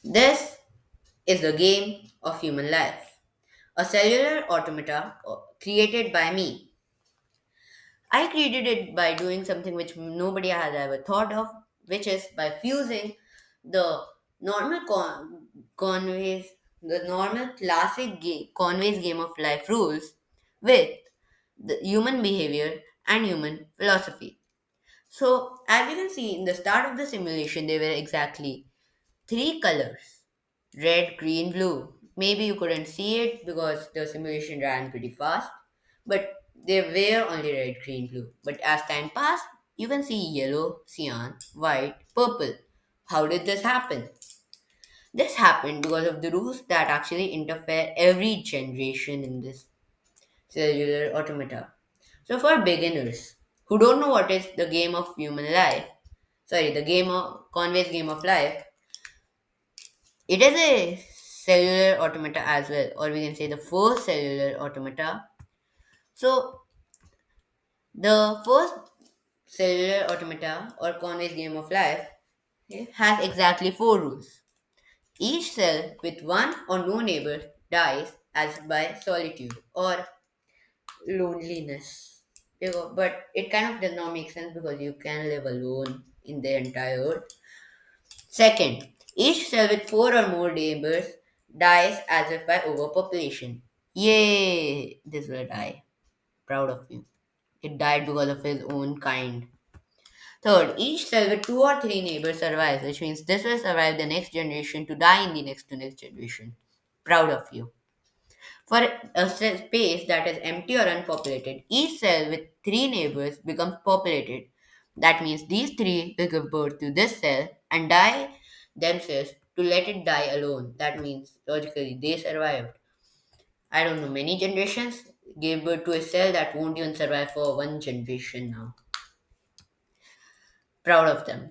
This is the game of human life, a cellular automata created by me. I created it by doing something which nobody has ever thought of, which is by fusing the normal Conway's, the normal classic Conway's game of life rules with the human behavior and human philosophy. So, as you can see in the start of the simulation, there were exactly three colors: red, green, blue. Maybe you couldn't see it because the simulation ran pretty fast, but they were only red, green, blue. But as time passed, you can see yellow, cyan, white, purple. How did this happen? This happened because of the rules that actually interfere every generation in this cellular automata. So, for beginners who don't know what is the game of human life, sorry, the game of Conway's game of life, it is a cellular automata as well, or we can say the first cellular automata. So, the first cellular automata or Conway's game of life, okay, has exactly four rules. Each cell with one or no neighbor dies as by solitude or loneliness. But it kind of does not make sense because you can live alone in the entire earth. Second, each cell with four or more neighbors dies as if by overpopulation. Yay! This will die. Proud of you. It died because of his own kind. Third, each cell with two or three neighbors survives, which means this will survive the next generation to die in the next to next generation. Proud of you. For a space that is empty or unpopulated, each cell with three neighbors becomes populated. That means these three will give birth to this cell and die themselves to let it die alone. That means logically they survived. I don't know, many generations gave birth to a cell that won't even survive for one generation now. Proud of them.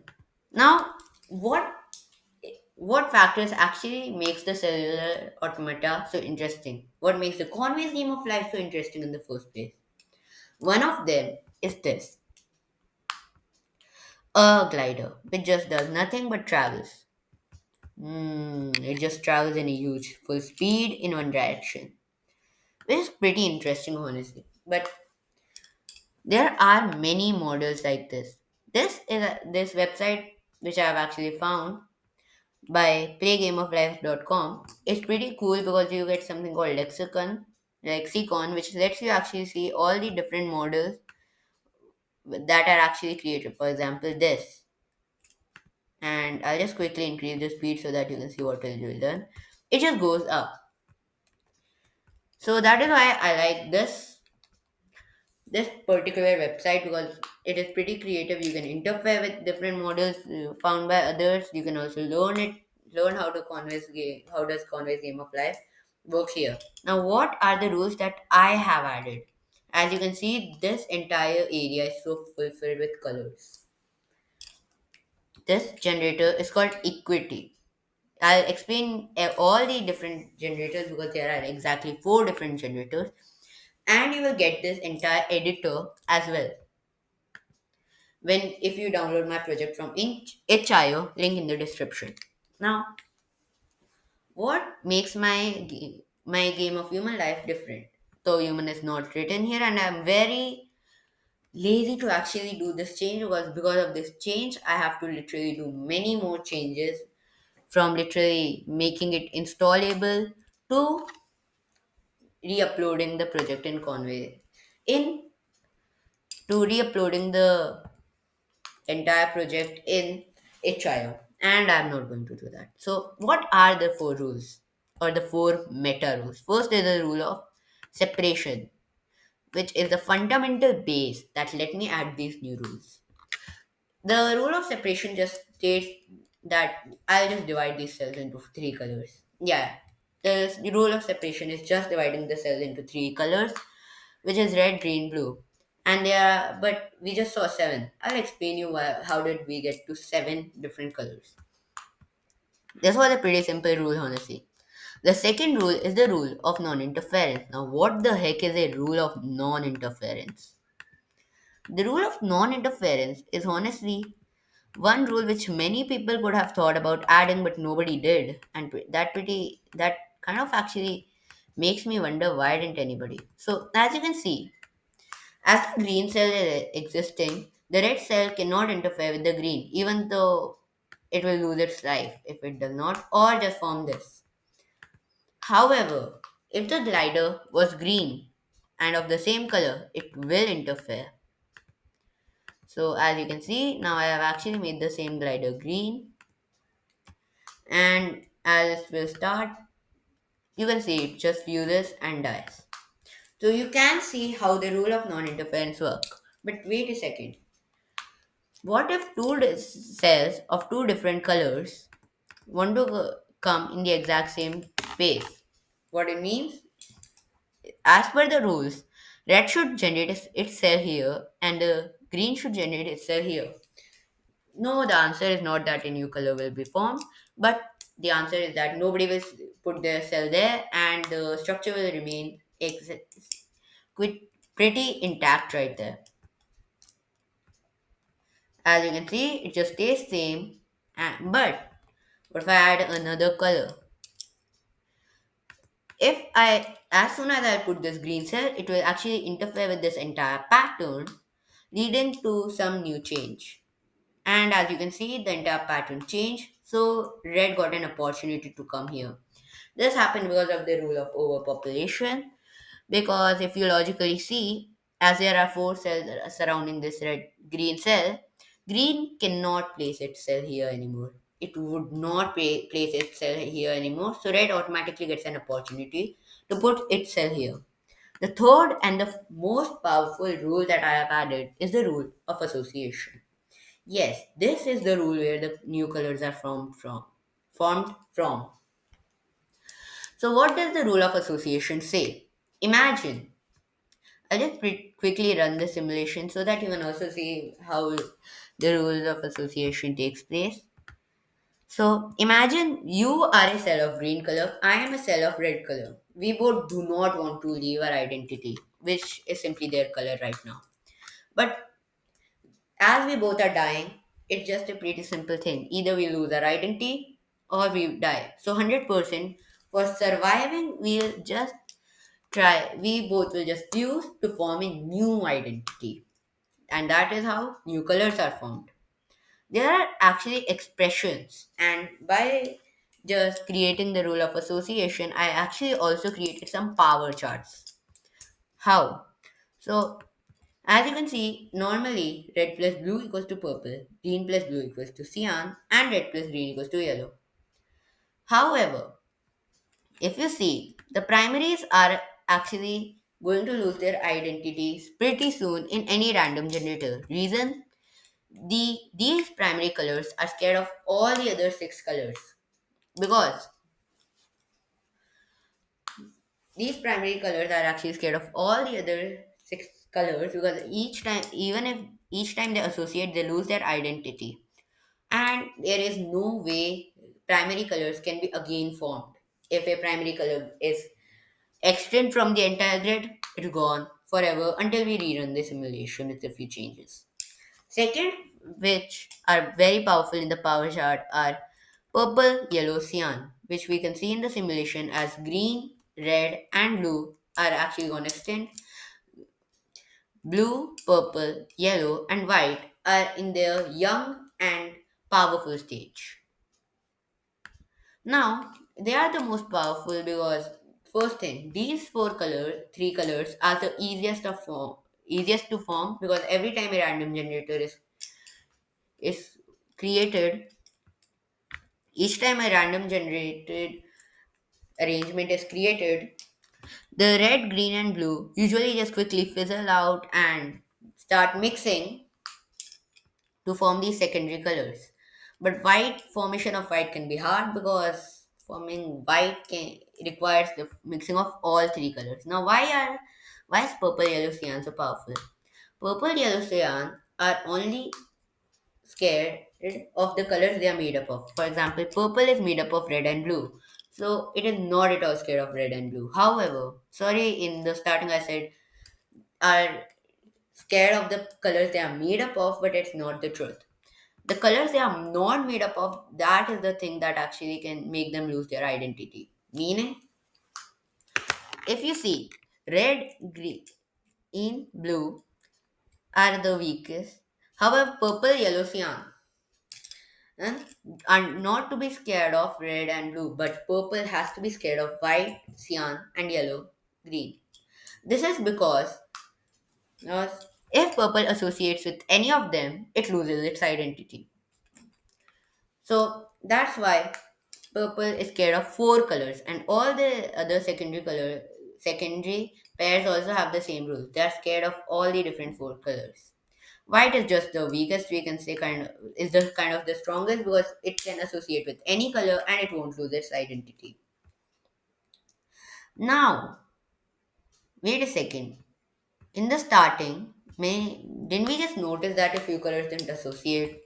Now, what what factors actually makes the cellular automata so interesting? What makes the Conway's game of life so interesting in the first place? One of them is this: a glider, which just does nothing but travels. It just travels in a huge full speed in one direction, which is pretty interesting, honestly. But there are many models like this. This website, which I have actually found by playgameoflife.com, is pretty cool because you get something called lexicon, which lets you actually see all the different models that are actually created. For example, this. And I'll just quickly increase the speed so that you can see what will be done. It just goes up. So that is why I like this particular website because it is pretty creative. You can interfere with different models found by others. You can also learn how to how does Conway's game of life works here. Now, what are the rules that I have added? As you can see, this entire area is so fulfilled with colors. This generator is called equity. I'll explain all the different generators because there are exactly four different generators, and you will get this entire editor as well when if you download my project from HIO, link in the description. Now, what makes my game of human life different? Though human is not written here, and I'm very lazy to actually do this change because of this change, I have to literally do many more changes from literally making it installable to re-uploading the project in Conway, in to re-uploading the entire project in HIO, and I'm not going to do that. So, what are the four rules or the four meta rules? First is the rule of separation, which is the fundamental base that let me add these new rules. The rule of separation just states that I'll just divide these cells into three colors. Yeah, the rule of separation is just dividing the cells into three colors, which is red, green, blue. And but we just saw seven. I'll explain you how did we get to seven different colors. This was a pretty simple rule, honestly. The second rule is the rule of non-interference. Now, what the heck is a rule of non-interference? The rule of non-interference is honestly One rule which many people could have thought about adding but nobody did, and that kind of actually makes me wonder why didn't anybody. So as you can see, as the green cell is existing, the red cell cannot interfere with the green, even though it will lose its life if it does not, or just form this. However, if the glider was green and of the same color, it will interfere. So as you can see, now I have actually made the same glider green, and as it will start, you can see it just fuses and dies. So you can see how the rule of non-interference work. But wait a second. What if cells of two different colors want to come in the exact same space? What it means, as per the rules, red should generate its cell here and the green should generate its cell here. No, the answer is not that a new color will be formed, but the answer is that nobody will put their cell there and the structure will remain pretty intact right there. As you can see, it just stays same. But what if I add another color? As soon as I put this green cell, it will actually interfere with this entire pattern, leading to some new change. And as you can see, the entire pattern changed. So red got an opportunity to come here. This happened because of the rule of overpopulation. Because if you logically see, as there are four cells surrounding this red green cell, green cannot place its cell here anymore. It would not place its cell here anymore. So red automatically gets an opportunity to put its cell here. The third and the most powerful rule that I have added is the rule of association. Yes, this is the rule where the new colors are formed from. So what does the rule of association say? Imagine, I'll just quickly run the simulation so that you can also see how the rules of association takes place. So imagine you are a cell of green color, I am a cell of red color. We both do not want to leave our identity, which is simply their color right now. But as we both are dying, it's just a pretty simple thing. Either we lose our identity or we die. So 100% for surviving, we'll just we both will just fuse to form a new identity. And that is how new colors are formed. There are actually expressions, and by just creating the rule of association, I actually also created some power charts. How? So as you can see, normally red plus blue equals to purple, green plus blue equals to cyan, and red plus green equals to yellow. However, if you see, the primaries are actually going to lose their identities pretty soon in any random generator. Reason? These primary colors are scared of all the other six colors because these primary colors are actually scared of all the other six colors because each time, even if each time they associate, they lose their identity. And there is no way primary colors can be again formed. If a primary color is extinct from the entire grid, it's gone forever until we rerun the simulation with a few changes. Second, which are very powerful in the power chart, are purple, yellow, cyan, which we can see in the simulation as green, red, and blue are actually gone extinct. Blue, purple, yellow, and white are in their young and powerful stage. Now, they are the most powerful because first thing, these three colors are the easiest to form because every time a random generator is created, each time a random generated arrangement is created, the red, green, and blue usually just quickly fizzle out and start mixing to form these secondary colors. But white formation of white can be hard because forming white requires the mixing of all three colors. Now, why is purple, yellow, cyan so powerful? Purple, yellow, cyan are only scared of the colors they are made up of. For example, purple is made up of red and blue. So it is not at all scared of red and blue. However, sorry, in the starting I said are scared of the colors they are made up of, but it's not the truth. The colors they are not made up of, that is the thing that actually can make them lose their identity. Meaning, if you see red, green, blue are the weakest. However, purple, yellow, cyan and are not to be scared of red and blue, but purple has to be scared of white, cyan, and yellow, green. This is because uh, if purple associates with any of them, it loses its identity. So that's why purple is scared of four colors, and all the other secondary pairs also have the same rule. They are scared of all the different four colors. White is just the weakest, we can say, kind of is just kind of the strongest because it can associate with any color and it won't lose its identity. Now, wait a second. In the starting, didn't we just notice that a few colors didn't associate?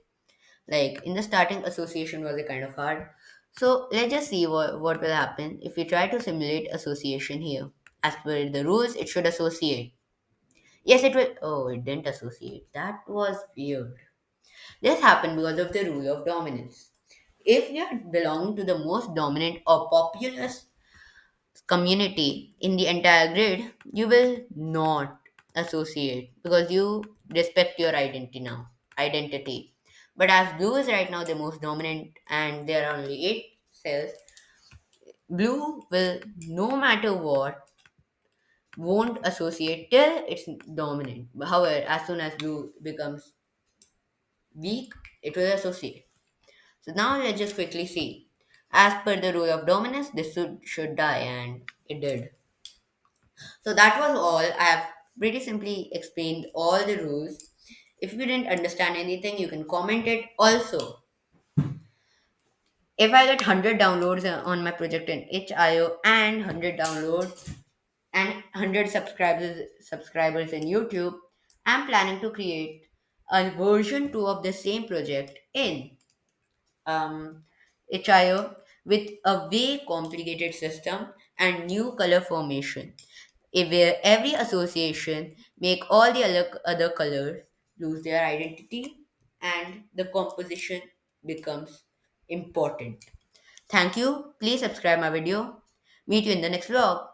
Like in the starting, association was a kind of hard. So let's just see what will happen if we try to simulate association here. As per the rules, it should associate. Yes, it will. Oh, it didn't associate. That was weird. This happened because of the rule of dominance. If you belong to the most dominant or populous community in the entire grid, you will not associate because you respect your identity. But as blue is right now the most dominant and there are only 8 cells, blue will no matter what won't associate till it's dominant. However, as soon as blue becomes weak, it will associate. So now let's just quickly see. As per the rule of dominance, this should die, and it did. So that was all. I have pretty simply explained all the rules. If you didn't understand anything, you can comment it. Also, if I get 100 downloads on my project in HIO and 100 downloads and 100 subscribers in YouTube, I'm planning to create a version 2 of the same project in um, HIO with a way complicated system and new color formation. Where every association make all the other colors lose their identity and the composition becomes important. Thank you. Please subscribe my video. Meet you in the next vlog.